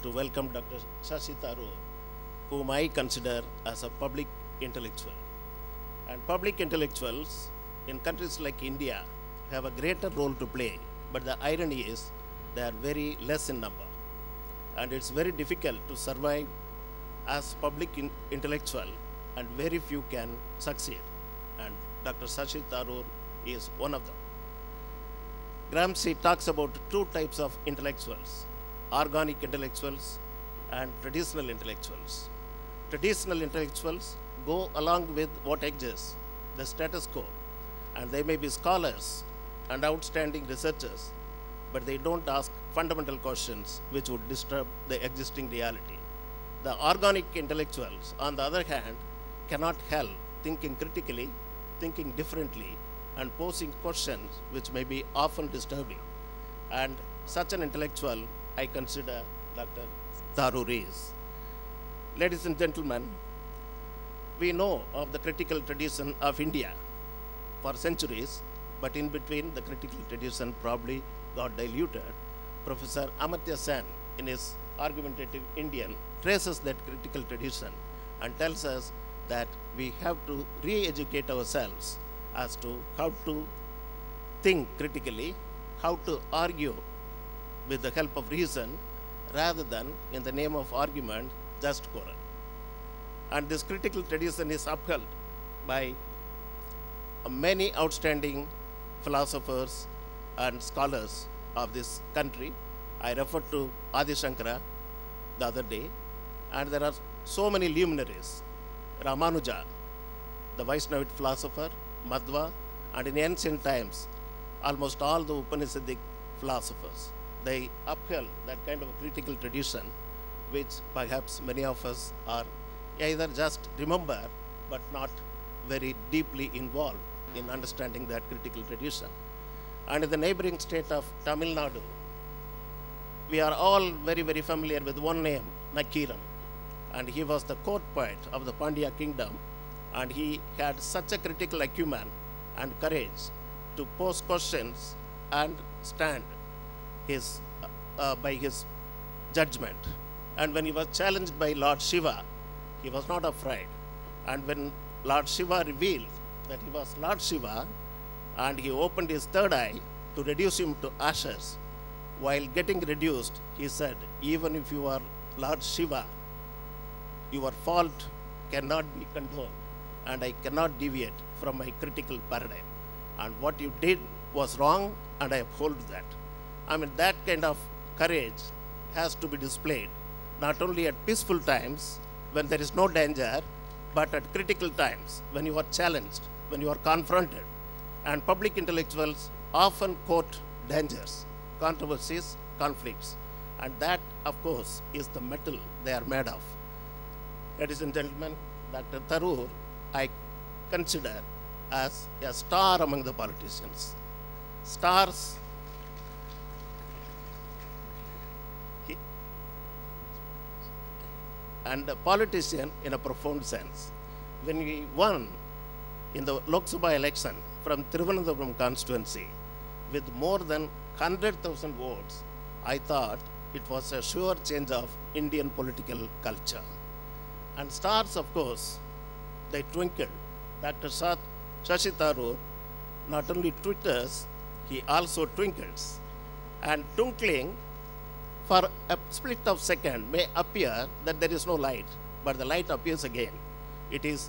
to welcome Dr. Shashi Tharoor, whom I consider as a public intellectual. And public intellectuals in countries like India have a greater role to play, but the irony is they are very less in number. And it's very difficult to survive as public intellectual, and very few can succeed. And Dr. Shashi Tharoor is one of them. Gramsci talks about two types of intellectuals: organic intellectuals and traditional intellectuals. Traditional intellectuals go along with what exists, the status quo, and they may be scholars and outstanding researchers, but they don't ask fundamental questions which would disturb the existing reality. The organic intellectuals, on the other hand, cannot help thinking critically, thinking differently, and posing questions which may be often disturbing. And such an intellectual I consider Dr. Tharoor is. Ladies and gentlemen, we know of the critical tradition of India for centuries, but in between the critical tradition probably got diluted. Professor Amartya Sen, in his argumentative Indian, traces that critical tradition and tells us that we have to re-educate ourselves as to how to think critically, how to argue with the help of reason, rather than in the name of argument, just quarrel. And this critical tradition is upheld by many outstanding philosophers and scholars of this country. I referred to Adi Shankara the other day, and there are so many luminaries. Ramanuja, the Vaishnavite philosopher, Madhva, and in ancient times, almost all the Upanishadic philosophers. They upheld that kind of a critical tradition, which perhaps many of us are either just remember, but not very deeply involved in understanding that critical tradition. And in the neighboring state of Tamil Nadu, we are all very, very familiar with one name, Nakiram. And he was the court poet of the Pandya kingdom, and he had such a critical acumen and courage to pose questions and stand by his judgment. And when he was challenged by Lord Shiva, he was not afraid. And when Lord Shiva revealed that he was Lord Shiva, and he opened his third eye to reduce him to ashes, while getting reduced, he said, even if you are Lord Shiva, your fault cannot be condoned, and I cannot deviate from my critical paradigm. And what you did was wrong, and I uphold that. I mean, that kind of courage has to be displayed, not only at peaceful times, when there is no danger, but at critical times, when you are challenged, when you are confronted. And public intellectuals often quote dangers, controversies, conflicts. And that, of course, is the metal they are made of. Ladies and gentlemen, Dr. Tharoor, I consider as a star among the politicians. Stars, and a politician in a profound sense. When we won in the Lok Sabha election from Thiruvananthapuram constituency with more than 100,000 votes, I thought it was a sure change of Indian political culture. And stars, of course, they twinkled. Dr. Shashi Tharoor not only twitters, he also twinkles. And twinkling, for a split of second, may appear that there is no light, but the light appears again. It is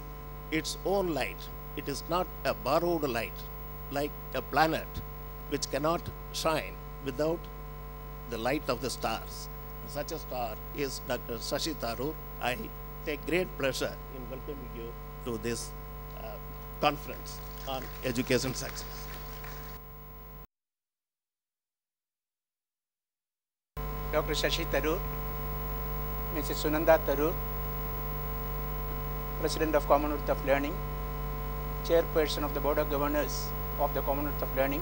its own light. It is not a borrowed light, like a planet which cannot shine without the light of the stars. Such a star is Dr. Shashi Tharoor. I take great pleasure in welcoming you to this conference on education success. Dr. Shashi Tharoor, Mrs. Sunanda Tharoor, President of Commonwealth of Learning, Chairperson of the Board of Governors of the Commonwealth of Learning,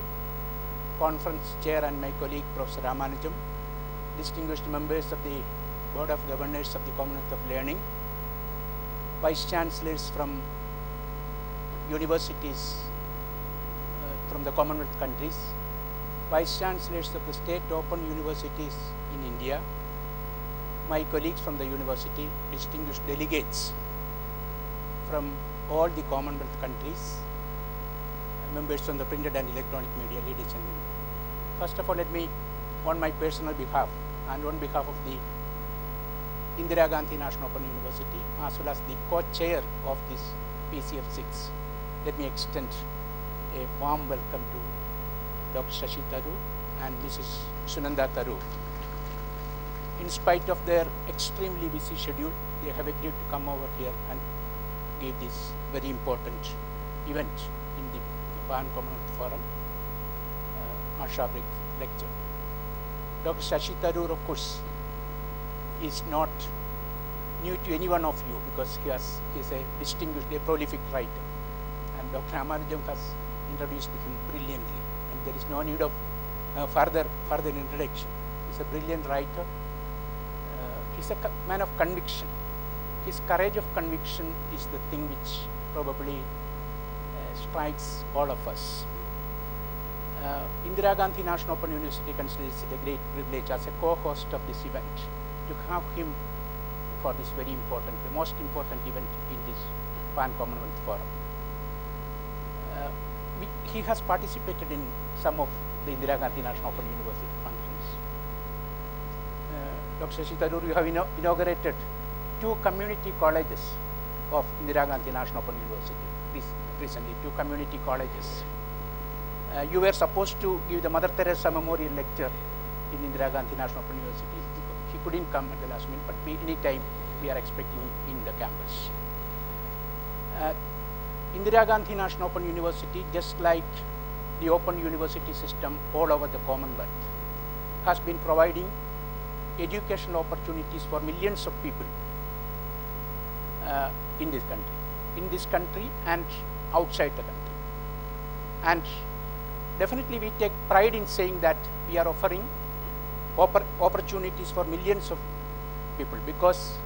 Conference Chair and my colleague Professor Ramanujam, distinguished members of the Board of Governors of the Commonwealth of Learning, Vice Chancellors from universities from the Commonwealth countries, Vice Chancellors of the State Open Universities in India, my colleagues from the university, distinguished delegates from all the Commonwealth countries, members on the printed and electronic media, ladies and gentlemen. First of all, let me, on my personal behalf and on behalf of the Indira Gandhi National Open University, as well as the co-chair of this PCF 6, let me extend a warm welcome to Dr. Shashi Tharoor and Mrs. Sunanda Tharoor. In spite of their extremely busy schedule, they have agreed to come over here and give this very important event in the Pan-Commonwealth Forum, Asa Briggs Lecture. Dr. Shashi Tharoor, of course, is not new to any one of you because he is a distinguished, a prolific writer. And Dr. Ramanujam has introduced him brilliantly, and there is no need of further introduction. He's a brilliant writer. He's a man of conviction. His courage of conviction is the thing which probably strikes all of us. Indira Gandhi National Open University considers it a great privilege as a co-host of this event to have him for this very important, the most important event in this Pan-Commonwealth Forum. He has participated in some of the Indira Gandhi National Open University functions. Dr. Shashi Tharoor, you have inaugurated 2 community colleges of Indira Gandhi National Open University recently, 2 community colleges. You were supposed to give the Mother Teresa Memorial Lecture in Indira Gandhi National Open University. He couldn't come at the last minute, but any time we are expecting him in the campus. Indira Gandhi National Open University, just like the Open University system all over the Commonwealth, has been providing educational opportunities for millions of people in this country and outside the country. And definitely we take pride in saying that we are offering opportunities for millions of people, because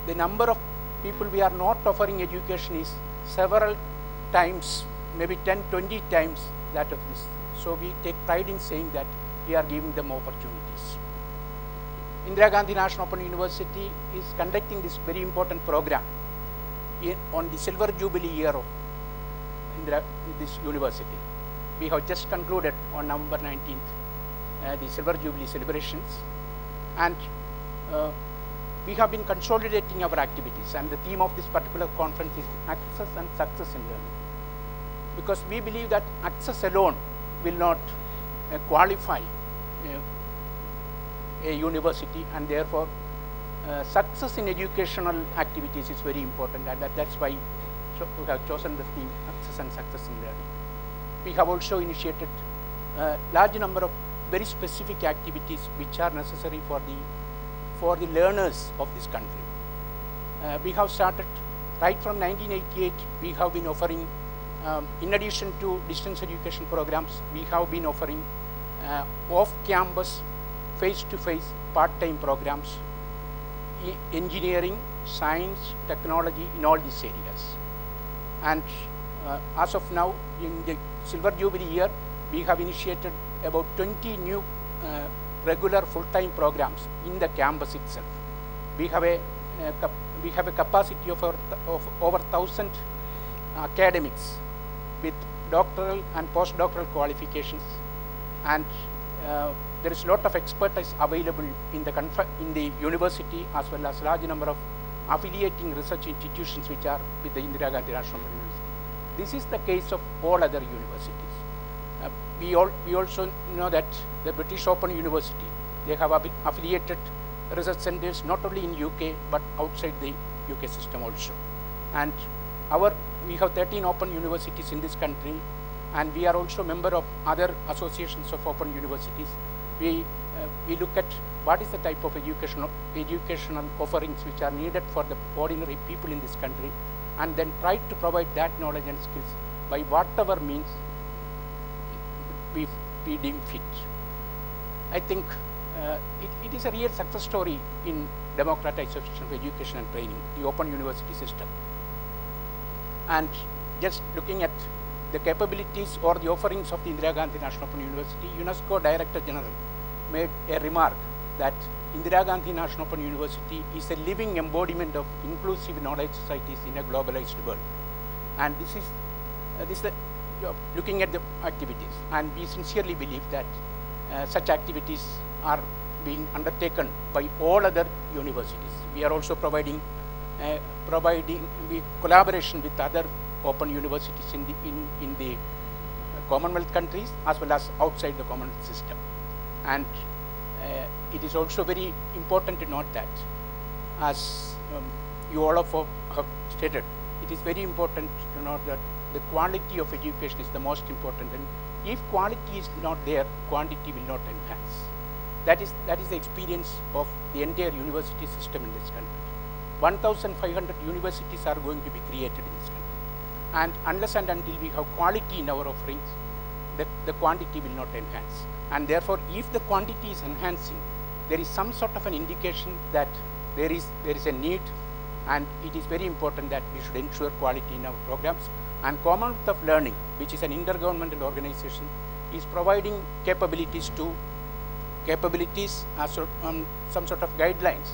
the number of people we are not offering education is several times, maybe 10, 20 times that of this. So we take pride in saying that we are giving them opportunities. Indira Gandhi National Open University is conducting this very important program on the Silver Jubilee year of this university. We have just concluded on November 19th the Silver Jubilee celebrations, and we have been consolidating our activities, and the theme of this particular conference is access and success in learning, because we believe that access alone will not qualify a university, and therefore success in educational activities is very important, and that's why we have chosen the theme access and success in learning. We have also initiated a large number of very specific activities which are necessary for the learners of this country. We have started right from 1988. We have been offering, in addition to distance education programs, we have been offering off-campus, face-to-face, part-time programs, engineering, science, technology, in all these areas. And as of now, in the Silver Jubilee year, we have initiated about 20 new regular full-time programs in the campus itself. We have a capacity of over 1,000 academics with doctoral and postdoctoral qualifications, and there is a lot of expertise available in the university, as well as a large number of affiliating research institutions which are with the Indira Gandhi National University. This is the case of all other universities. We also know that the British Open University, they have affiliated research centers not only in UK but outside the UK system also. And we have 13 open universities in this country, and we are also member of other associations of open universities. We look at what is the type of educational offerings which are needed for the ordinary people in this country, and then try to provide that knowledge and skills by whatever means we deem fit. I think it is a real success story in democratization of education and training, the open university system. And just looking at the capabilities or the offerings of the Indira Gandhi National Open University, UNESCO Director General made a remark that Indira Gandhi National Open University is a living embodiment of inclusive knowledge societies in a globalized world. And this is looking at the activities, and we sincerely believe that such activities are being undertaken by all other universities. We are also providing collaboration with other open universities in the Commonwealth countries as well as outside the Commonwealth system. And it is also very important to note that, as you all have stated, it is very important to note that the quality of education is the most important, and if quality is not there, quantity will not enhance. That is the experience of the entire university system in this country. 1,500 universities are going to be created in this country, and unless and until we have quality in our offerings, the quantity will not enhance. And therefore, if the quantity is enhancing, there is some sort of an indication that there is a need, and it is very important that we should ensure quality in our programs. And Commonwealth of Learning, which is an intergovernmental organization, is providing capabilities as some sort of guidelines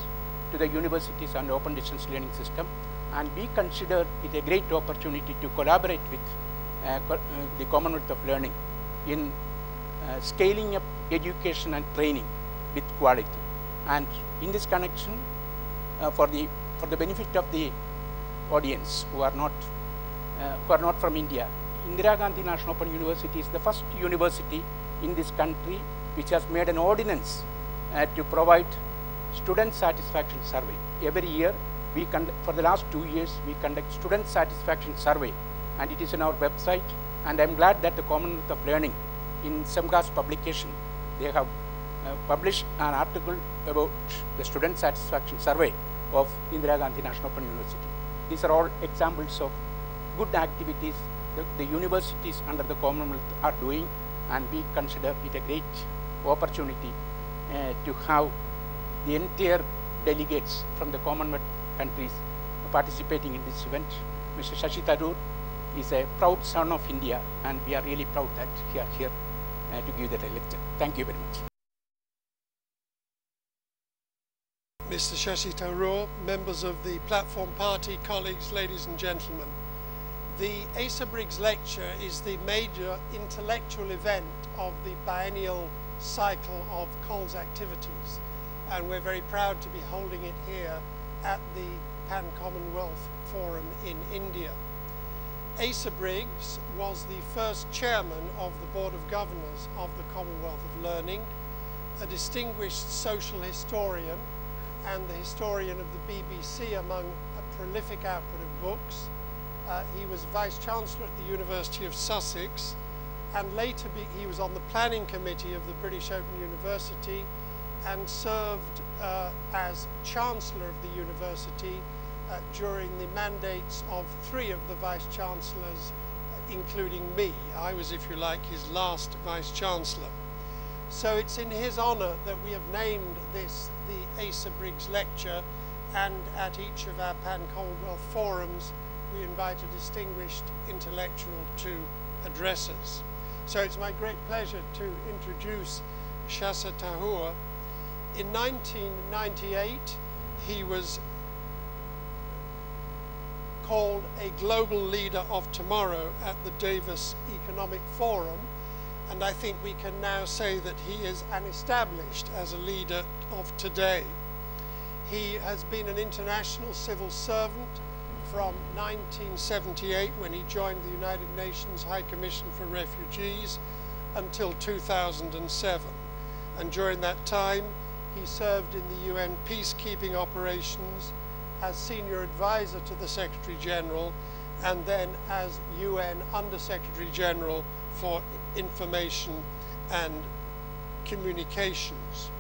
to the universities and open distance learning system. And we consider it a great opportunity to collaborate with the Commonwealth of Learning in scaling up education and training with quality. And in this connection, for the benefit of the audience who are not from India, Indira Gandhi National Open University is the first university in this country which has made an ordinance to provide student satisfaction survey. Every year, for the last 2 years, we conduct student satisfaction survey, and it is on our website. And I'm glad that the Commonwealth of Learning, in SEMGA's publication, they have published an article about the student satisfaction survey of Indira Gandhi National Open University. These are all examples of good activities the universities under the Commonwealth are doing, and we consider it a great opportunity to have the entire delegates from the Commonwealth countries participating in this event. Mr. Shashi Tharoor is a proud son of India, and we are really proud that he are here to give the lecture. Thank you very much. Mr. Shashi Tharoor, members of the Platform Party, colleagues, ladies and gentlemen. The Asa Briggs Lecture is the major intellectual event of the biennial cycle of COL's activities, and we're very proud to be holding it here at the Pan-Commonwealth Forum in India. Asa Briggs was the first chairman of the Board of Governors of the Commonwealth of Learning, a distinguished social historian and the historian of the BBC among a prolific output of books. He was Vice-Chancellor at the University of Sussex, and later he was on the planning committee of the British Open University and served as Chancellor of the University during the mandates of 3 of the Vice-Chancellors, including me. I was, if you like, his last Vice-Chancellor. So it's in his honour that we have named this the Asa Briggs Lecture, and at each of our Pan-Commonwealth forums we invite a distinguished intellectual to address us. So it's my great pleasure to introduce Shashi Tharoor. In 1998 he was called a global leader of tomorrow at the Davos Economic Forum, and I think we can now say that he is established as a leader of today. He has been an international civil servant from 1978, when he joined the United Nations High Commission for Refugees, until 2007. And during that time, he served in the UN peacekeeping operations as senior advisor to the Secretary General, and then as UN Under Secretary General for Information and Communications.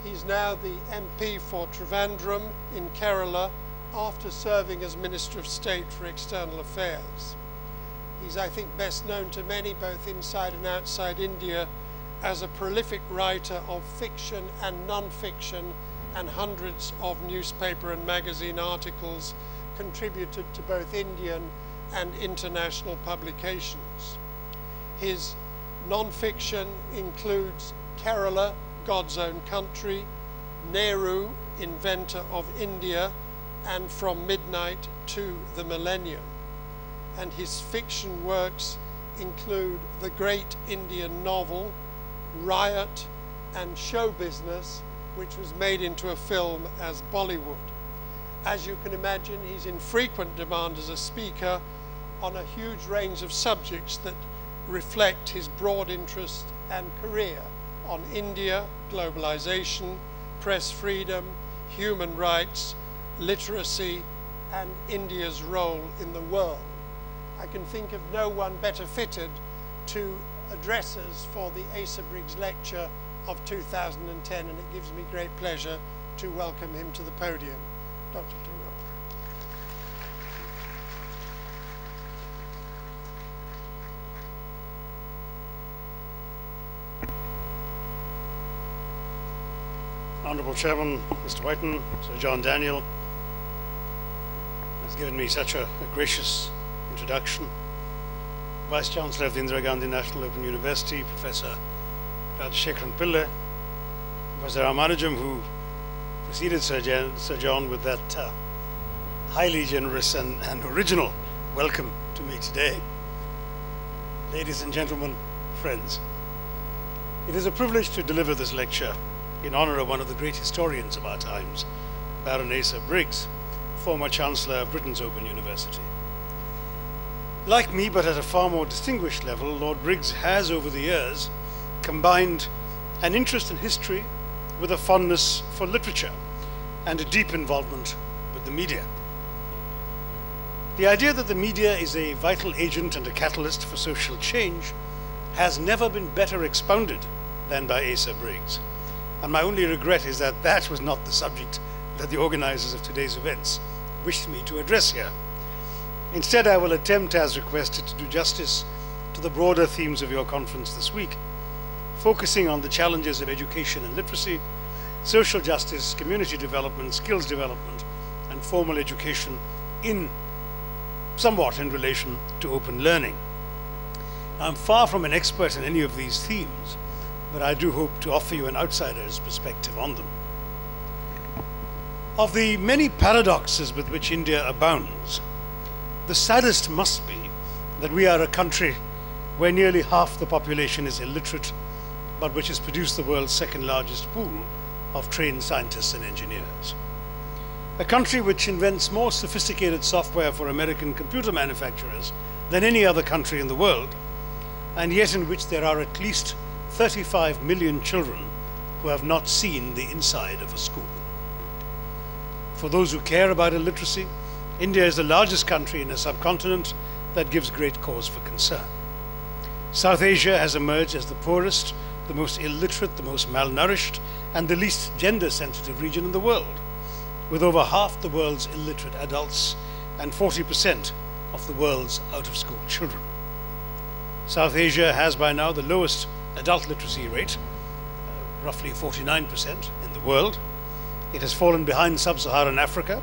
He's now the MP for Trivandrum in Kerala, after serving as Minister of State for External Affairs. He's, I think, best known to many, both inside and outside India, as a prolific writer of fiction and non-fiction, and hundreds of newspaper and magazine articles contributed to both Indian and international publications. His non-fiction includes Kerala, God's Own Country, Nehru, inventor of India, and From Midnight to the Millennium. And his fiction works include the great Indian novel, Riot, and Show Business, which was made into a film as Bollywood. As you can imagine, he's in frequent demand as a speaker on a huge range of subjects that reflect his broad interest and career on India, globalization, press freedom, human rights, literacy, and India's role in the world. I can think of no one better fitted to address us for the Asa Briggs Lecture of 2010, and it gives me great pleasure to welcome him to the podium. Dr. Tharoor. Honourable Chairman, Mr. Whiten, Sir John Daniel, has given me such a gracious introduction. Vice Chancellor of the Indira Gandhi National Open University, Professor Rajashekharan Pillai, Professor Ramanujam, who preceded Sir John with that highly generous and original welcome to me today. Ladies and gentlemen, friends, it is a privilege to deliver this lecture in honor of one of the great historians of our times, Baron Asa Briggs, former Chancellor of Britain's Open University. Like me, but at a far more distinguished level, Lord Briggs has, over the years, combined an interest in history with a fondness for literature and a deep involvement with the media. The idea that the media is a vital agent and a catalyst for social change has never been better expounded than by Asa Briggs. And my only regret is that that was not the subject that the organizers of today's events wished me to address here. Instead, I will attempt, as requested, to do justice to the broader themes of your conference this week, focusing on the challenges of education and literacy, social justice, community development, skills development, and formal education somewhat in relation to open learning. I'm far from an expert in any of these themes, but I do hope to offer you an outsider's perspective on them. Of the many paradoxes with which India abounds, the saddest must be that we are a country where nearly half the population is illiterate, but which has produced the world's second largest pool of trained scientists and engineers. A country which invents more sophisticated software for American computer manufacturers than any other country in the world, and yet in which there are at least 35 million children who have not seen the inside of a school. For those who care about illiteracy, India is the largest country in a subcontinent that gives great cause for concern. South Asia has emerged as the poorest, the most illiterate, the most malnourished, and the least gender-sensitive region in the world, with over half the world's illiterate adults and 40% of the world's out-of-school children. South Asia has by now the lowest adult literacy rate, roughly 49% in the world. It has fallen behind sub-Saharan Africa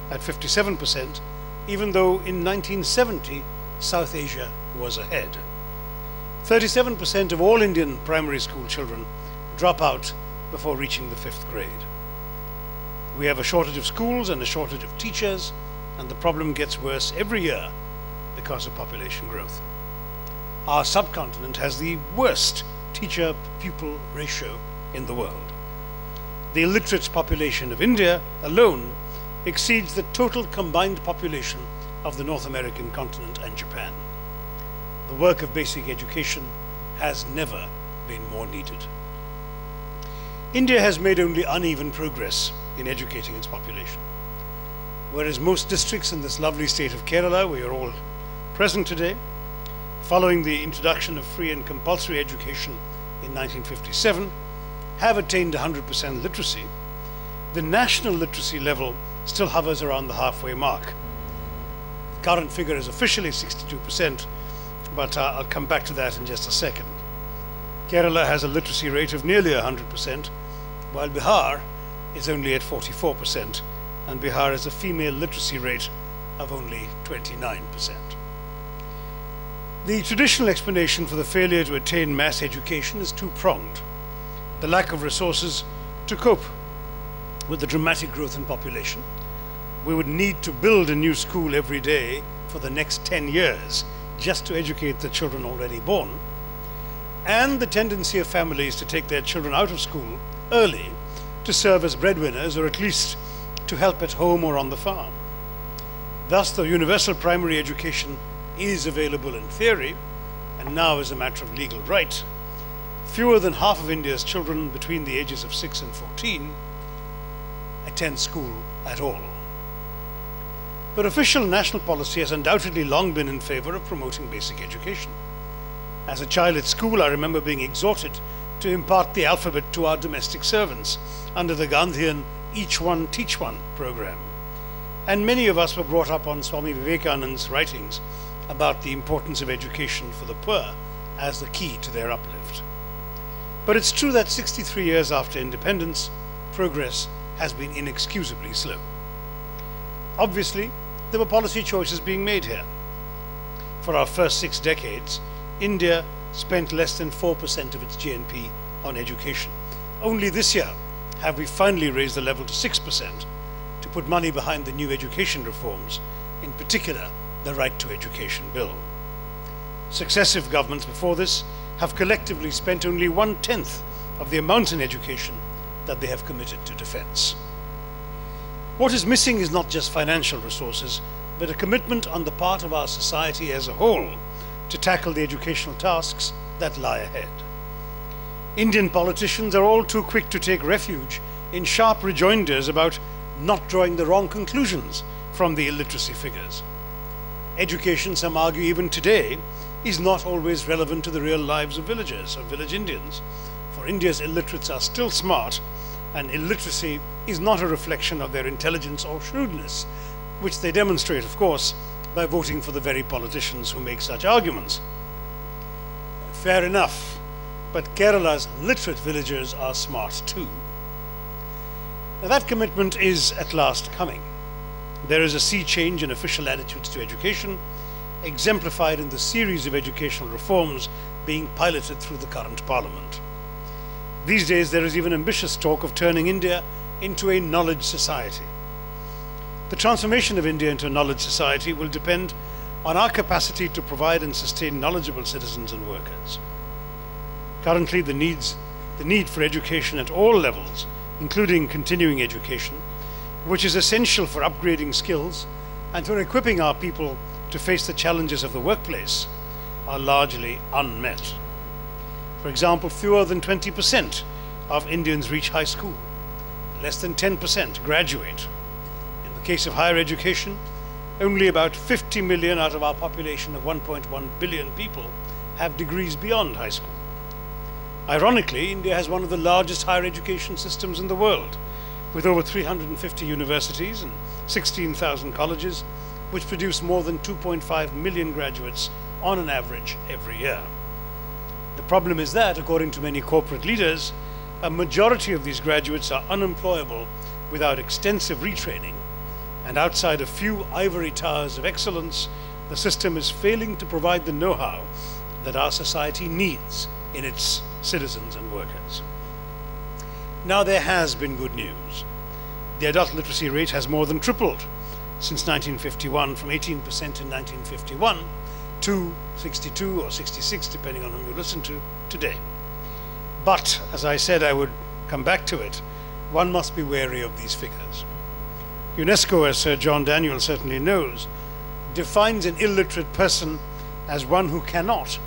at 57%, even though in 1970 South Asia was ahead. 37% of all Indian primary school children drop out before reaching the 5th grade. We have a shortage of schools and a shortage of teachers, and the problem gets worse every year because of population growth. Our subcontinent has the worst teacher-pupil ratio in the world. The illiterate population of India alone exceeds the total combined population of the North American continent and Japan. The work of basic education has never been more needed. India has made only uneven progress in educating its population. Whereas most districts in this lovely state of Kerala, where you're all present today, following the introduction of free and compulsory education in 1957, have attained 100% literacy, the national literacy level still hovers around the halfway mark. The current figure is officially 62%, but I'll come back to that in just a second. Kerala has a literacy rate of nearly 100%, while Bihar is only at 44%, and Bihar has a female literacy rate of only 29%. The traditional explanation for the failure to attain mass education is two-pronged: the lack of resources to cope with the dramatic growth in population, we would need to build a new school every day for the next 10 years just to educate the children already born, and the tendency of families to take their children out of school early to serve as breadwinners, or at least to help at home or on the farm. Thus, though universal primary education is available in theory, and now is a matter of legal right, fewer than half of India's children between the ages of 6 and 14 attend school at all. But official national policy has undoubtedly long been in favor of promoting basic education. As a child at school, I remember being exhorted to impart the alphabet to our domestic servants under the Gandhian Each One Teach One program. And many of us were brought up on Swami Vivekananda's writings about the importance of education for the poor as the key to their uplift. But it's true that 63 years after independence, progress has been inexcusably slow. Obviously, there were policy choices being made here. For our first 6 decades, India spent less than 4% of its GNP on education. Only this year have we finally raised the level to 6% to put money behind the new education reforms, in particular the Right to Education Bill. Successive governments before this have collectively spent only 1/10 of the amount in education that they have committed to defense. What is missing is not just financial resources, but a commitment on the part of our society as a whole to tackle the educational tasks that lie ahead. Indian politicians are all too quick to take refuge in sharp rejoinders about not drawing the wrong conclusions from the illiteracy figures. Education, some argue even today, is not always relevant to the real lives of villagers or village Indians, for India's illiterates are still smart, and illiteracy is not a reflection of their intelligence or shrewdness, which they demonstrate, of course, by voting for the very politicians who make such arguments. Fair enough, but Kerala's literate villagers are smart too. Now, that commitment is at last coming. There is a sea change in official attitudes to education, exemplified in the series of educational reforms being piloted through the current parliament. These days, there is even ambitious talk of turning India into a knowledge society. The transformation of India into a knowledge society will depend on our capacity to provide and sustain knowledgeable citizens and workers. Currently, the need for education at all levels, including continuing education, which is essential for upgrading skills and for equipping our people to face the challenges of the workplace, are largely unmet. For example, fewer than 20% of Indians reach high school. Less than 10% graduate. In the case of higher education, only about 50 million out of our population of 1.1 billion people have degrees beyond high school. Ironically, India has one of the largest higher education systems in the world, with over 350 universities and 16,000 colleges, which produce more than 2.5 million graduates on an average every year. The problem is that, according to many corporate leaders, a majority of these graduates are unemployable without extensive retraining, and outside a few ivory towers of excellence, the system is failing to provide the know-how that our society needs in its citizens and workers. Now, there has been good news. The adult literacy rate has more than tripled since 1951, from 18% in 1951 to 62 or 66, depending on whom you listen to, today. But, as I said, I would come back to it, one must be wary of these figures. UNESCO, as Sir John Daniel certainly knows, defines an illiterate person as one who cannot,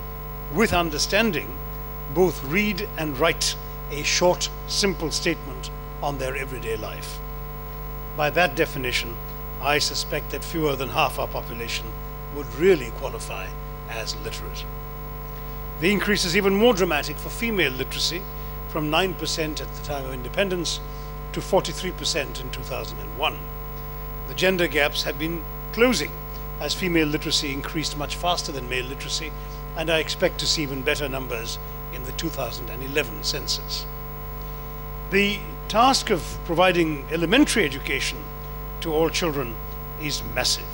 with understanding, both read and write a short, simple statement on their everyday life. By that definition, I suspect that fewer than half our population would really qualify as literate. The increase is even more dramatic for female literacy, from 9% at the time of independence to 43% in 2001. The gender gaps have been closing as female literacy increased much faster than male literacy, and I expect to see even better numbers in the 2011 census. The task of providing elementary education to all children is massive.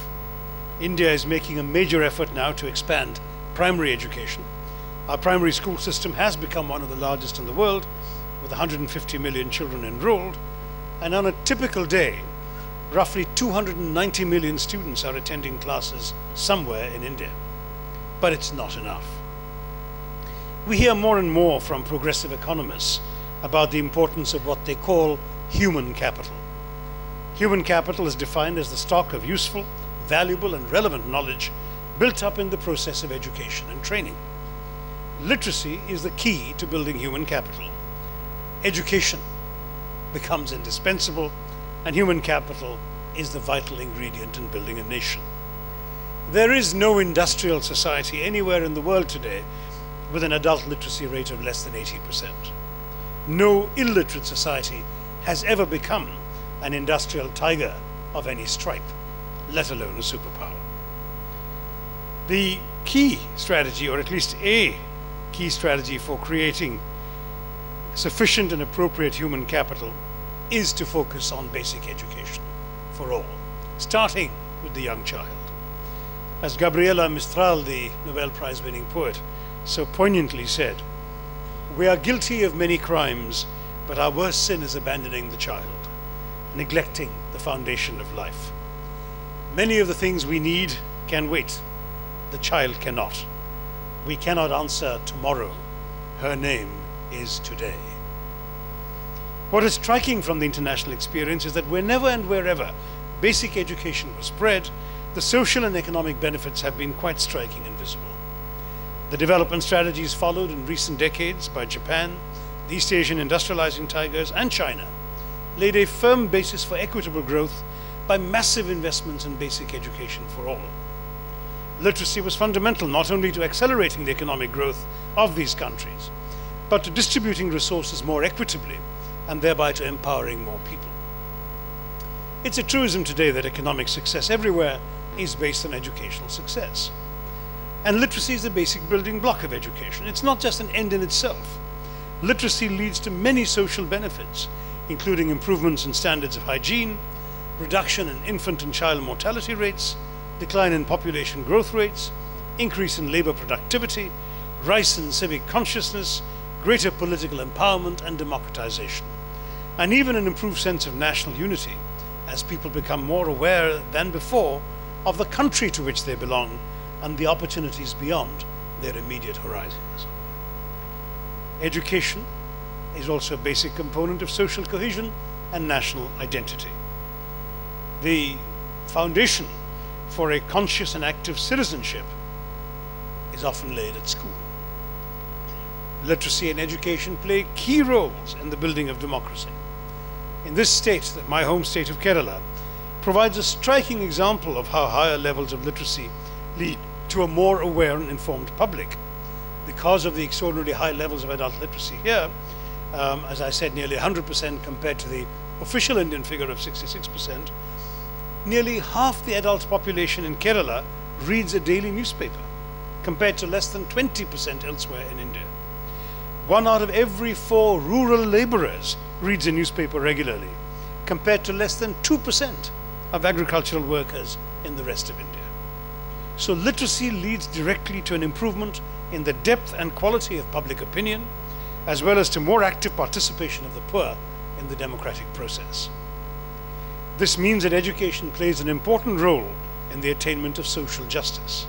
India is making a major effort now to expand primary education. Our primary school system has become one of the largest in the world, with 150 million children enrolled, And on a typical day, roughly 290 million students are attending classes somewhere in India. But it's not enough. We hear more and more from progressive economists about the importance of what they call human capital. Human capital is defined as the stock of useful, valuable, and relevant knowledge built up in the process of education and training. Literacy is the key to building human capital. Education becomes indispensable, and human capital is the vital ingredient in building a nation. There is no industrial society anywhere in the world today with an adult literacy rate of less than 80%. No illiterate society has ever become an industrial tiger of any stripe, let alone a superpower. The key strategy, or at least a key strategy for creating sufficient and appropriate human capital, is to focus on basic education for all, starting with the young child. As Gabriela Mistral, the Nobel Prize-winning poet, so poignantly said, "We are guilty of many crimes, but our worst sin is abandoning the child, neglecting the foundation of life. Many of the things we need can wait. The child cannot. We cannot answer tomorrow. Her name is today." What is striking from the international experience is that whenever and wherever basic education was spread, the social and economic benefits have been quite striking and visible. The development strategies followed in recent decades by Japan, the East Asian industrializing tigers, and China laid a firm basis for equitable growth by massive investments in basic education for all. Literacy was fundamental not only to accelerating the economic growth of these countries, but to distributing resources more equitably and thereby to empowering more people. It's a truism today that economic success everywhere is based on educational success. And literacy is the basic building block of education. It's not just an end in itself. Literacy leads to many social benefits, including improvements in standards of hygiene, reduction in infant and child mortality rates, decline in population growth rates, increase in labor productivity, rise in civic consciousness, greater political empowerment and democratization, and even an improved sense of national unity as people become more aware than before of the country to which they belong and the opportunities beyond their immediate horizons. Education is also a basic component of social cohesion and national identity. The foundation for a conscious and active citizenship is often laid at school. Literacy and education play key roles in the building of democracy. In this state, my home state of Kerala, provides a striking example of how higher levels of literacy lead to a more aware and informed public. Because of the extraordinarily high levels of adult literacy here, as I said, nearly 100% compared to the official Indian figure of 66%, nearly half the adult population in Kerala reads a daily newspaper, compared to less than 20% elsewhere in India. 1 out of every 4 rural laborers reads a newspaper regularly, compared to less than 2% of agricultural workers in the rest of India. So literacy leads directly to an improvement in the depth and quality of public opinion, as well as to more active participation of the poor in the democratic process. This means that education plays an important role in the attainment of social justice.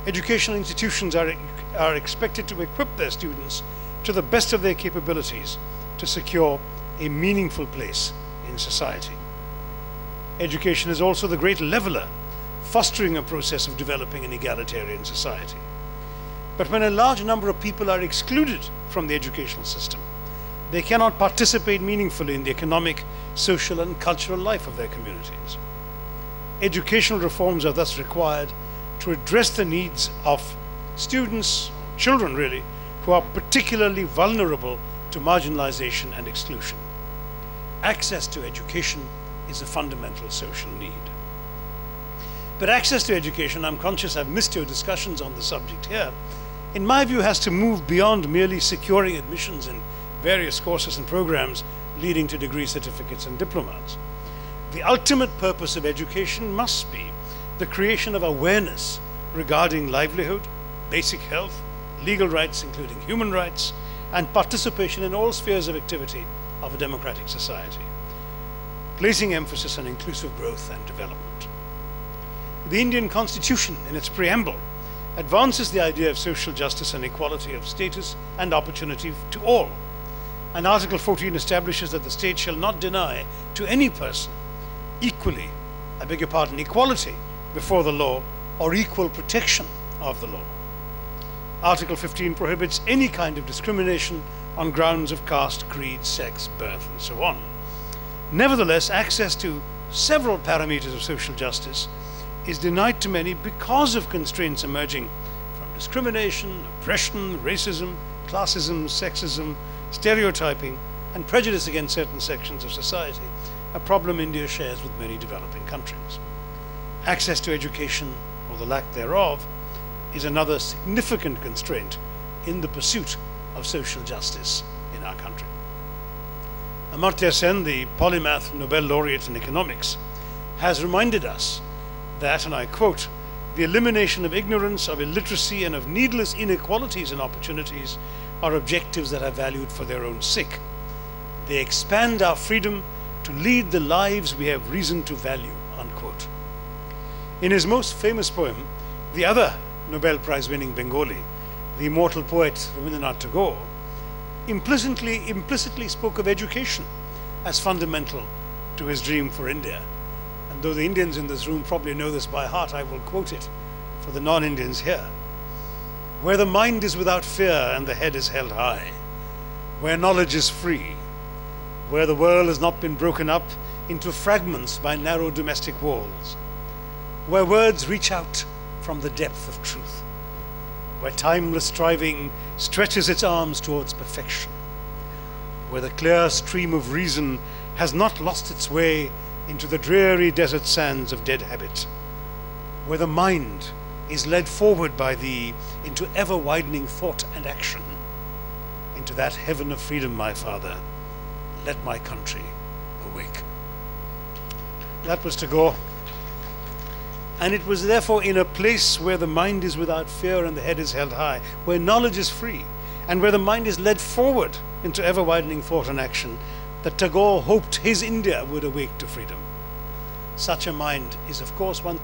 Educational institutions are expected to equip their students to the best of their capabilities to secure a meaningful place in society. Education is also the great leveler, fostering a process of developing an egalitarian society. But when a large number of people are excluded from the educational system, they cannot participate meaningfully in the economic, social, and cultural life of their communities. Educational reforms are thus required to address the needs of students, children really, who are particularly vulnerable to marginalization and exclusion. Access to education is a fundamental social need. But access to education, I'm conscious I've missed your discussions on the subject here, in my view has to move beyond merely securing admissions in various courses and programs leading to degree certificates and diplomas. The ultimate purpose of education must be the creation of awareness regarding livelihood, basic health, legal rights including human rights, and participation in all spheres of activity of a democratic society. placing emphasis on inclusive growth and development. The Indian Constitution, in its preamble, advances the idea of social justice and equality of status and opportunity to all. And Article 14 establishes that the state shall not deny to any person equality before the law or equal protection of the law. Article 15 prohibits any kind of discrimination on grounds of caste, creed, sex, birth, and so on. Nevertheless, access to several parameters of social justice is denied to many because of constraints emerging from discrimination, oppression, racism, classism, sexism, stereotyping, and prejudice against certain sections of society, a problem India shares with many developing countries. Access to education, or the lack thereof, is another significant constraint in the pursuit of social justice in our country. Amartya Sen, the polymath Nobel laureate in economics, has reminded us that, and I quote, "The elimination of ignorance, of illiteracy, and of needless inequalities and opportunities are objectives that are valued for their own sake. They expand our freedom to lead the lives we have reason to value," unquote. In his most famous poem, the other Nobel Prize-winning Bengali, the immortal poet Rabindranath Tagore, implicitly spoke of education as fundamental to his dream for India. And though the Indians in this room probably know this by heart, I will quote it for the non-Indians here. "Where the mind is without fear and the head is held high, where knowledge is free, where the world has not been broken up into fragments by narrow domestic walls, where words reach out from the depth of truth, where timeless striving stretches its arms towards perfection, where the clear stream of reason has not lost its way into the dreary desert sands of dead habit, where the mind is led forward by thee into ever-widening thought and action, into that heaven of freedom, my father, let my country awake." That was Tagore. And it was therefore in a place where the mind is without fear and the head is held high, where knowledge is free, and where the mind is led forward into ever-widening thought and action, that Tagore hoped his India would awake to freedom. Such a mind is, of course, one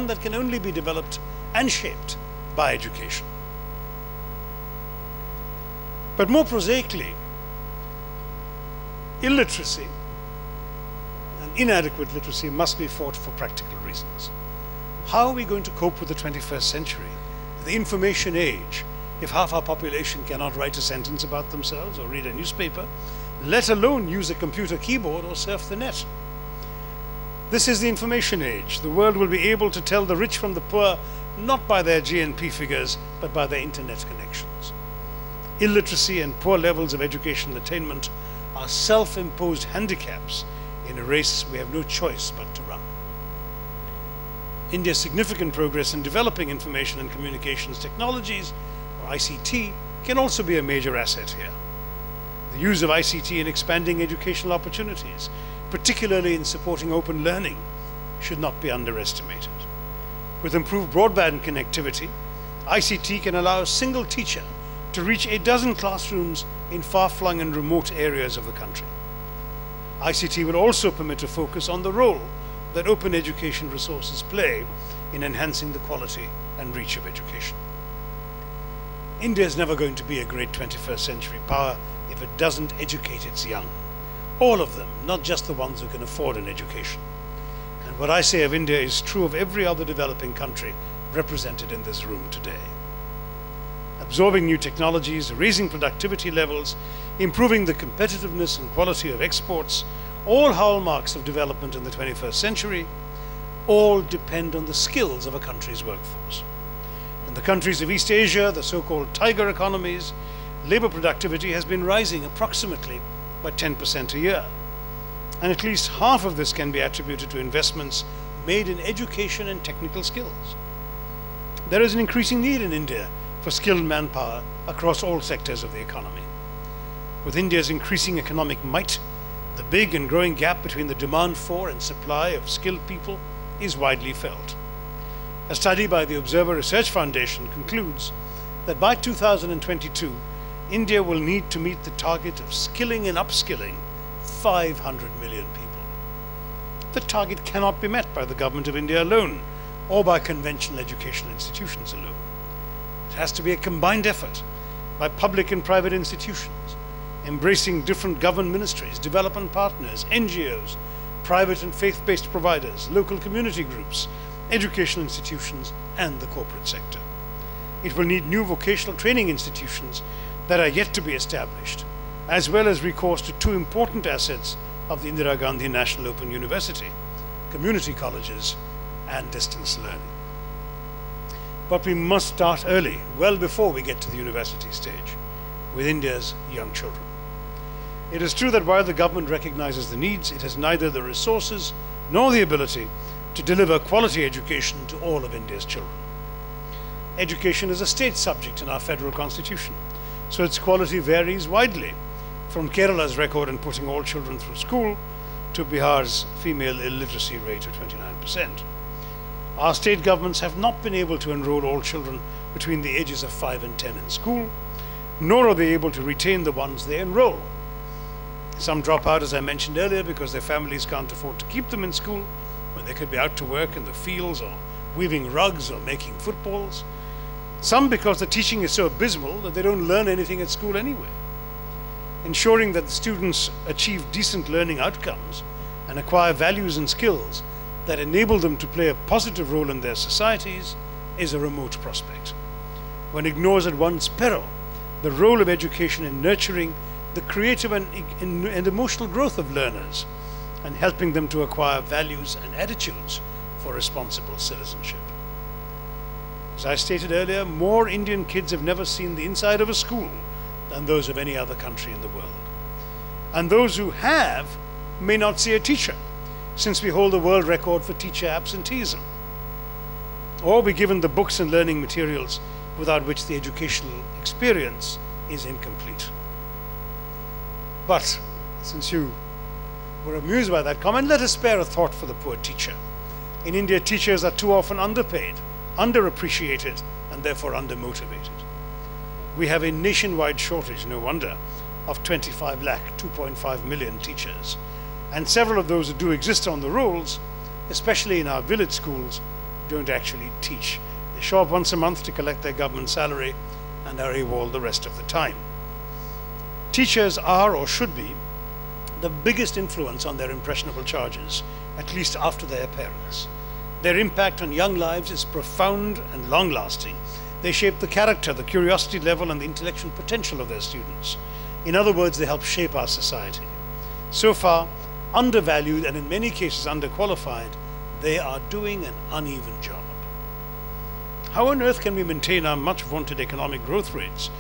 that can only be developed and shaped by education. But more prosaically, illiteracy and inadequate literacy must be fought for practical reasons. How are we going to cope with the 21st century, the information age, if half our population cannot write a sentence about themselves or read a newspaper, let alone use a computer keyboard or surf the net? This is the information age. The world will be able to tell the rich from the poor not by their GNP figures, but by their internet connections. Illiteracy and poor levels of educational attainment are self-imposed handicaps in a race we have no choice but to run. India's significant progress in developing information and communications technologies, or ICT, can also be a major asset here. The use of ICT in expanding educational opportunities, particularly in supporting open learning, should not be underestimated. With improved broadband connectivity, ICT can allow a single teacher to reach a dozen classrooms in far-flung and remote areas of the country. ICT will also permit a focus on the role that open education resources play in enhancing the quality and reach of education. India is never going to be a great 21st century power if it doesn't educate its young. All of them, not just the ones who can afford an education. And what I say of India is true of every other developing country represented in this room today. Absorbing new technologies, raising productivity levels, improving the competitiveness and quality of exports, all hallmarks of development in the 21st century, all depend on the skills of a country's workforce. In the countries of East Asia, the so-called tiger economies, labor productivity has been rising approximately by 10% a year. And at least half of this can be attributed to investments made in education and technical skills. There is an increasing need in India for skilled manpower across all sectors of the economy. With India's increasing economic might, the big and growing gap between the demand for and supply of skilled people is widely felt. A study by the Observer Research Foundation concludes that by 2022, India will need to meet the target of skilling and upskilling 500 million people. the target cannot be met by the government of India alone or by conventional educational institutions alone. It has to be a combined effort by public and private institutions, embracing different government ministries, development partners, NGOs, private and faith-based providers, local community groups, educational institutions, and the corporate sector. It will need new vocational training institutions that are yet to be established, as well as recourse to two important assets of the Indira Gandhi National Open University, community colleges and distance learning. But we must start early, well before we get to the university stage, with India's young children. It is true that while the government recognizes the needs, it has neither the resources nor the ability to deliver quality education to all of India's children. Education is a state subject in our federal constitution, so its quality varies widely, from Kerala's record in putting all children through school to Bihar's female illiteracy rate of 29%. Our state governments have not been able to enroll all children between the ages of 5 and 10 in school, nor are they able to retain the ones they enroll. Some drop out, as I mentioned earlier, because their families can't afford to keep them in school when they could be out to work in the fields or weaving rugs or making footballs. Some because the teaching is so abysmal that they don't learn anything at school anyway. Ensuring that the students achieve decent learning outcomes and acquire values and skills that enable them to play a positive role in their societies is a remote prospect. One ignores at one's peril the role of education in nurturing the creative and emotional growth of learners and helping them to acquire values and attitudes for responsible citizenship. As I stated earlier, more Indian kids have never seen the inside of a school than those of any other country in the world. And those who have may not see a teacher, since we hold the world record for teacher absenteeism, or be given the books and learning materials without which the educational experience is incomplete. But since you were amused by that comment, let us spare a thought for the poor teacher. In India, teachers are too often underpaid, underappreciated, and therefore undermotivated. We have a nationwide shortage, no wonder, of 25 lakh, 2.5 million teachers. And several of those who do exist on the rolls, especially in our village schools, don't actually teach. They show up once a month to collect their government salary and are AWOL the rest of the time. Teachers are, or should be, the biggest influence on their impressionable charges, at least after their parents. Their impact on young lives is profound and long-lasting. They shape the character, the curiosity level, and the intellectual potential of their students. In other words, they help shape our society. So far, undervalued and in many cases underqualified, they are doing an uneven job. How on earth can we maintain our much vaunted economic growth rates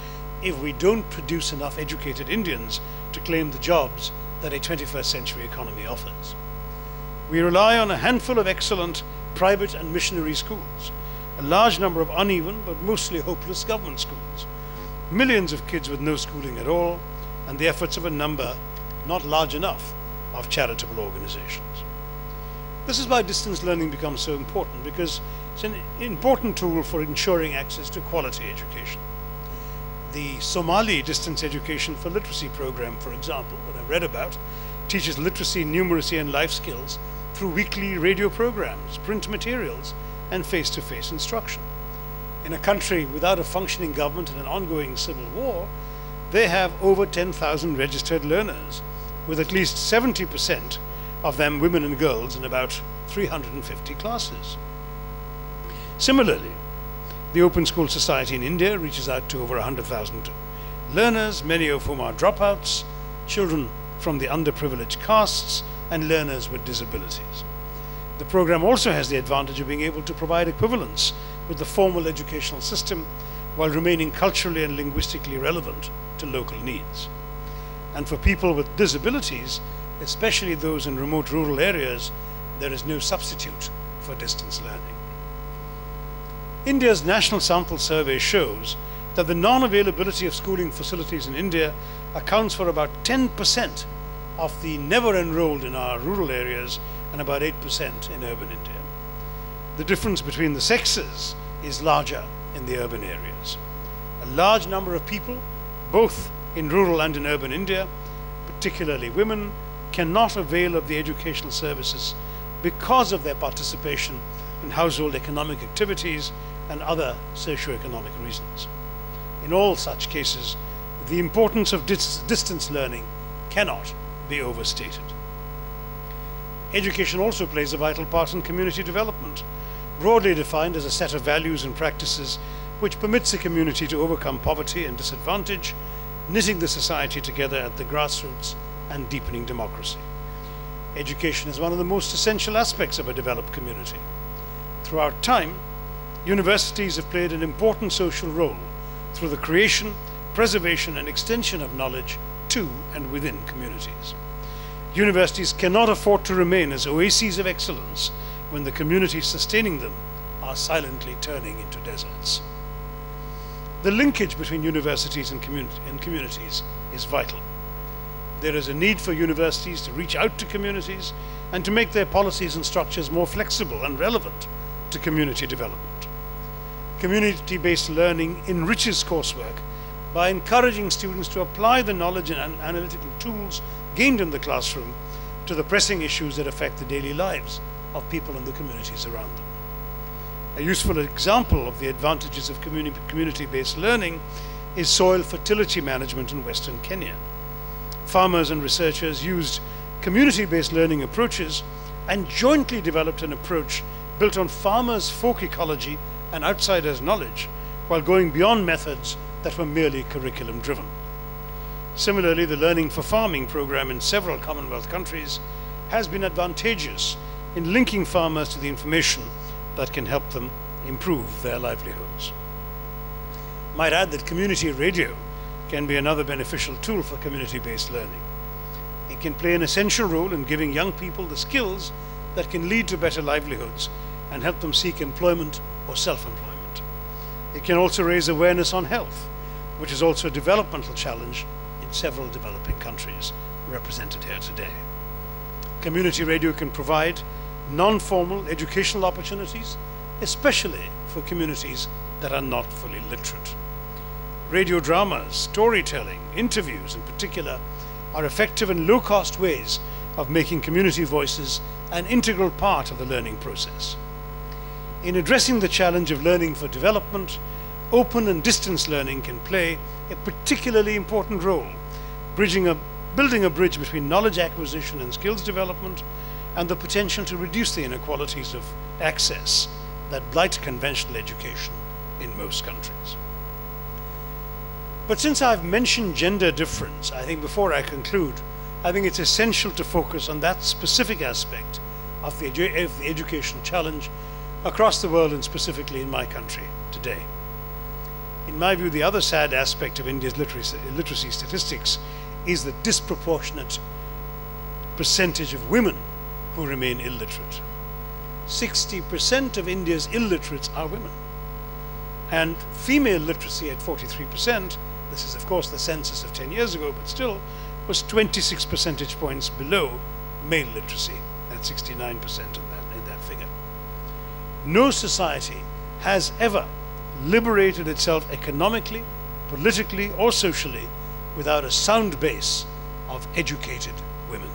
if we don't produce enough educated Indians to claim the jobs that a 21st century economy offers? We rely on a handful of excellent private and missionary schools, a large number of uneven but mostly hopeless government schools, millions of kids with no schooling at all, and the efforts of a number, not large enough, of charitable organizations. This is why distance learning becomes so important, because it's an important tool for ensuring access to quality education. The Somali Distance Education for Literacy program, for example, that I read about, teaches literacy, numeracy, and life skills through weekly radio programs, print materials, and face-to-face instruction. In a country without a functioning government and an ongoing civil war, they have over 10,000 registered learners, with at least 70% of them women and girls in about 350 classes. Similarly, the Open School Society in India reaches out to over 100,000 learners, many of whom are dropouts, children from the underprivileged castes, and learners with disabilities. The program also has the advantage of being able to provide equivalence with the formal educational system while remaining culturally and linguistically relevant to local needs. And for people with disabilities, especially those in remote rural areas, there is no substitute for distance learning. India's National Sample Survey shows that the non-availability of schooling facilities in India accounts for about 10% of the never enrolled in our rural areas and about 8% in urban India. The difference between the sexes is larger in the urban areas. A large number of people, both in rural and in urban India, particularly women, cannot avail of the educational services because of their participation in household economic activities and other socio-economic reasons. In all such cases, the importance of distance learning cannot be overstated. Education also plays a vital part in community development, broadly defined as a set of values and practices which permits a community to overcome poverty and disadvantage, knitting the society together at the grassroots and deepening democracy. Education is one of the most essential aspects of a developed community. Throughout time, universities have played an important social role through the creation, preservation, and extension of knowledge to and within communities. Universities cannot afford to remain as oases of excellence when the communities sustaining them are silently turning into deserts. The linkage between universities and communities is vital. There is a need for universities to reach out to communities and to make their policies and structures more flexible and relevant to community development. Community-based learning enriches coursework by encouraging students to apply the knowledge and analytical tools gained in the classroom to the pressing issues that affect the daily lives of people in the communities around them. A useful example of the advantages of community-based learning is soil fertility management in Western Kenya. Farmers and researchers used community-based learning approaches and jointly developed an approach built on farmers' folk ecology and outsiders' knowledge, while going beyond methods that were merely curriculum-driven. Similarly, the Learning for Farming program in several Commonwealth countries has been advantageous in linking farmers to the information that can help them improve their livelihoods. Might add that community radio can be another beneficial tool for community-based learning. It can play an essential role in giving young people the skills that can lead to better livelihoods and help them seek employment or self-employment. It can also raise awareness on health, which is also a developmental challenge in several developing countries represented here today. Community radio can provide non-formal educational opportunities, especially for communities that are not fully literate. Radio dramas, storytelling, interviews in particular, are effective and low-cost ways of making community voices an integral part of the learning process. In addressing the challenge of learning for development, open and distance learning can play a particularly important role, building a bridge between knowledge acquisition and skills development, and the potential to reduce the inequalities of access that blight conventional education in most countries. But since I've mentioned gender difference, I think before I conclude, I think it's essential to focus on that specific aspect of the education challenge across the world and specifically in my country today. In my view, the other sad aspect of India's literacy statistics is the disproportionate percentage of women who remain illiterate. 60% of India's illiterates are women. And female literacy at 43%, this is of course the census of 10 years ago, but still was 26 percentage points below male literacy at 69% in that figure. No society has ever liberated itself economically, politically, or socially without a sound base of educated women.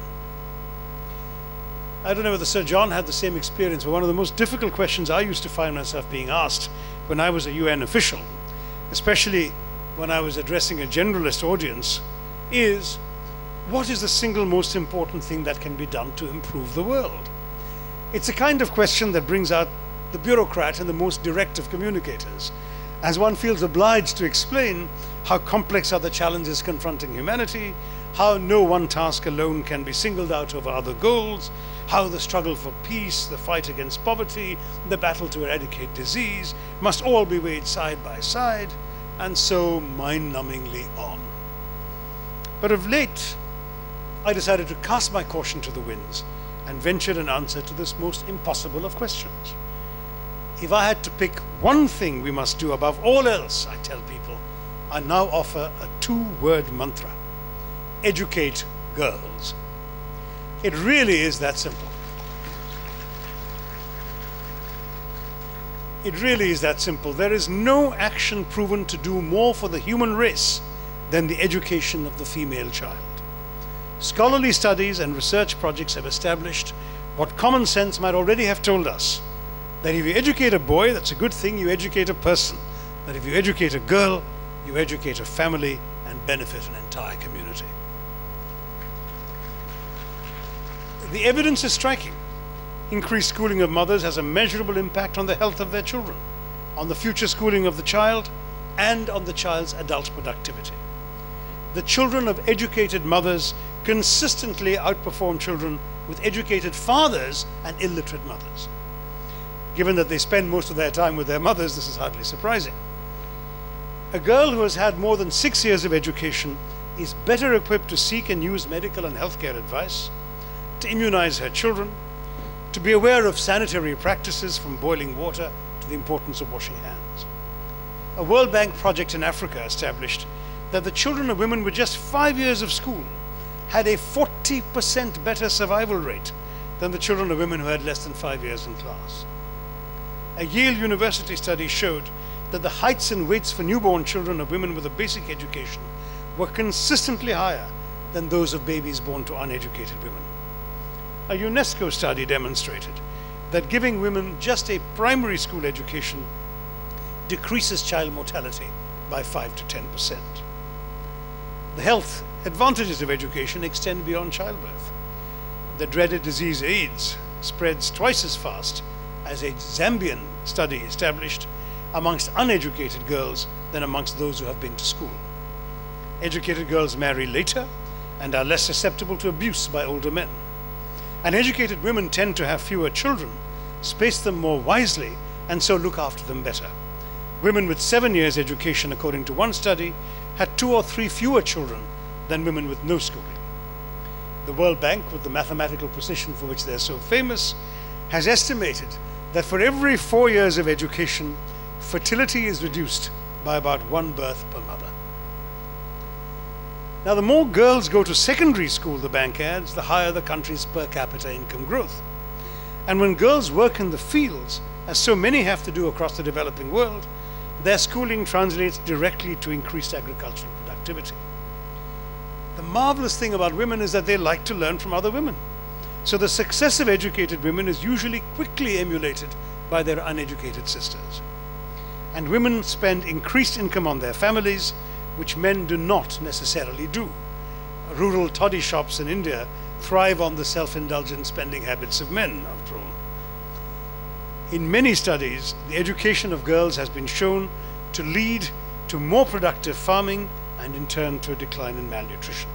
I don't know whether Sir John had the same experience, but one of the most difficult questions I used to find myself being asked when I was a UN official, especially when I was addressing a generalist audience, is what is the single most important thing that can be done to improve the world? It's a kind of question that brings out the bureaucrat and the most direct of communicators, as one feels obliged to explain how complex are the challenges confronting humanity, how no one task alone can be singled out over other goals, how the struggle for peace, the fight against poverty, the battle to eradicate disease must all be weighed side by side, and so mind-numbingly on. But of late, I decided to cast my caution to the winds and ventured an answer to this most impossible of questions. If I had to pick one thing we must do above all else, I tell people, I now offer a two-word mantra: educate girls. It really is that simple. It really is that simple. There is no action proven to do more for the human race than the education of the female child. Scholarly studies and research projects have established what common sense might already have told us, that if you educate a boy, that's a good thing, you educate a person. That if you educate a girl, you educate a family and benefit an entire community. The evidence is striking. Increased schooling of mothers has a measurable impact on the health of their children, on the future schooling of the child, and on the child's adult productivity. The children of educated mothers consistently outperform children with educated fathers and illiterate mothers. Given that they spend most of their time with their mothers, this is hardly surprising. A girl who has had more than 6 years of education is better equipped to seek and use medical and healthcare advice, to immunize her children, to be aware of sanitary practices from boiling water to the importance of washing hands. A World Bank project in Africa established that the children of women with just 5 years of school had a 40% better survival rate than the children of women who had less than 5 years in class. A Yale University study showed that the heights and weights for newborn children of women with a basic education were consistently higher than those of babies born to uneducated women. A UNESCO study demonstrated that giving women just a primary school education decreases child mortality by 5 to 10%. The health advantages of education extend beyond childbirth. The dreaded disease AIDS spreads twice as fast, as a Zambian study established, amongst uneducated girls than amongst those who have been to school. Educated girls marry later and are less susceptible to abuse by older men. And educated women tend to have fewer children, space them more wisely, and so look after them better. Women with 7 years education, according to one study, had 2 or 3 fewer children than women with no schooling. The World Bank, with the mathematical precision for which they're so famous, has estimated that for every 4 years of education, fertility is reduced by about 1 birth per mother. Now, the more girls go to secondary school, the bank adds, the higher the country's per capita income growth. And when girls work in the fields, as so many have to do across the developing world, their schooling translates directly to increased agricultural productivity. The marvelous thing about women is that they like to learn from other women. So the success of educated women is usually quickly emulated by their uneducated sisters. And women spend increased income on their families, which men do not necessarily do. Rural toddy shops in India thrive on the self-indulgent spending habits of men, after all. In many studies, the education of girls has been shown to lead to more productive farming and in turn to a decline in malnutrition.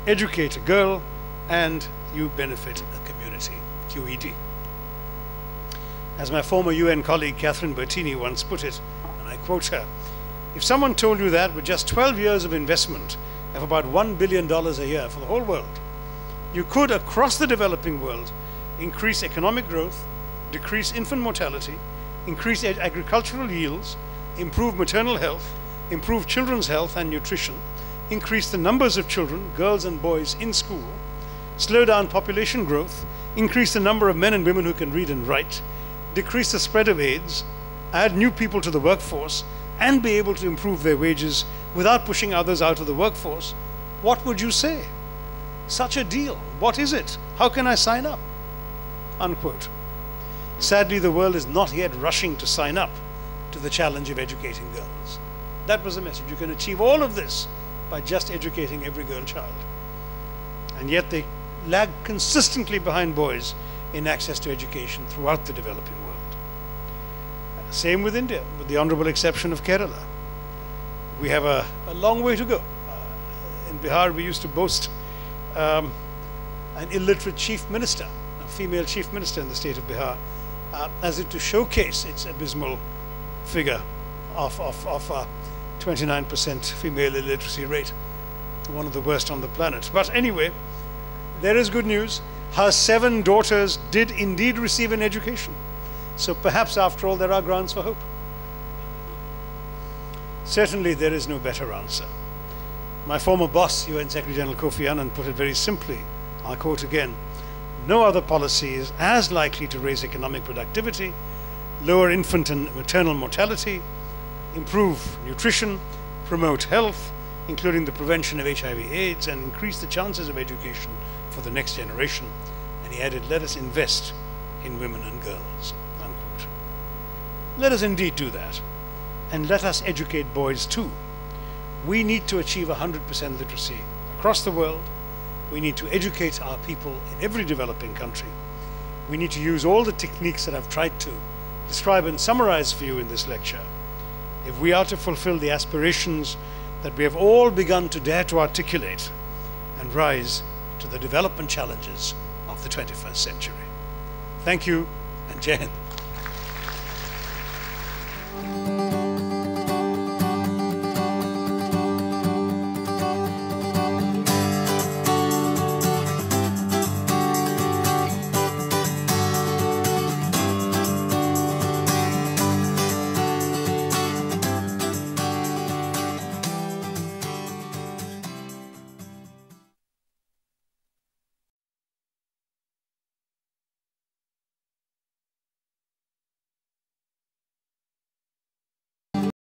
Educate a girl and you benefit a community, QED. As my former UN colleague Catherine Bertini once put it, and I quote her, if someone told you that with just 12 years of investment of about $1 billion a year for the whole world, you could, across the developing world, increase economic growth, decrease infant mortality, increase agricultural yields, improve maternal health, improve children's health and nutrition, increase the numbers of children, girls and boys, in school, slow down population growth, increase the number of men and women who can read and write, decrease the spread of AIDS, add new people to the workforce, and be able to improve their wages without pushing others out of the workforce, what would you say? Such a deal, what is it? How can I sign up? Unquote. Sadly, the world is not yet rushing to sign up to the challenge of educating girls. That was the message. You can achieve all of this by just educating every girl child. And yet they lag consistently behind boys in access to education throughout the developing world. Same with India, with the honorable exception of Kerala. We have a long way to go. In Bihar, we used to boast an illiterate chief minister, a female chief minister in the state of Bihar, as if to showcase its abysmal figure of 29% female illiteracy rate, one of the worst on the planet. But anyway, there is good news. Her 7 daughters did indeed receive an education. So perhaps after all there are grounds for hope. Certainly there is no better answer. My former boss, UN Secretary General Kofi Annan, put it very simply. I'll quote again. No other policy is as likely to raise economic productivity, lower infant and maternal mortality, improve nutrition, promote health, including the prevention of HIV/AIDS, and increase the chances of education for the next generation, And he added, let us invest in women and girls, unquote. Let us indeed do that. And let us educate boys too. We need to achieve 100% literacy across the world. We need to educate our people in every developing country. We need to use all the techniques that I've tried to describe and summarize for you in this lecture if we are to fulfill the aspirations that we have all begun to dare to articulate and rise to the development challenges of the 21st century. Thank you, and Jai Hind.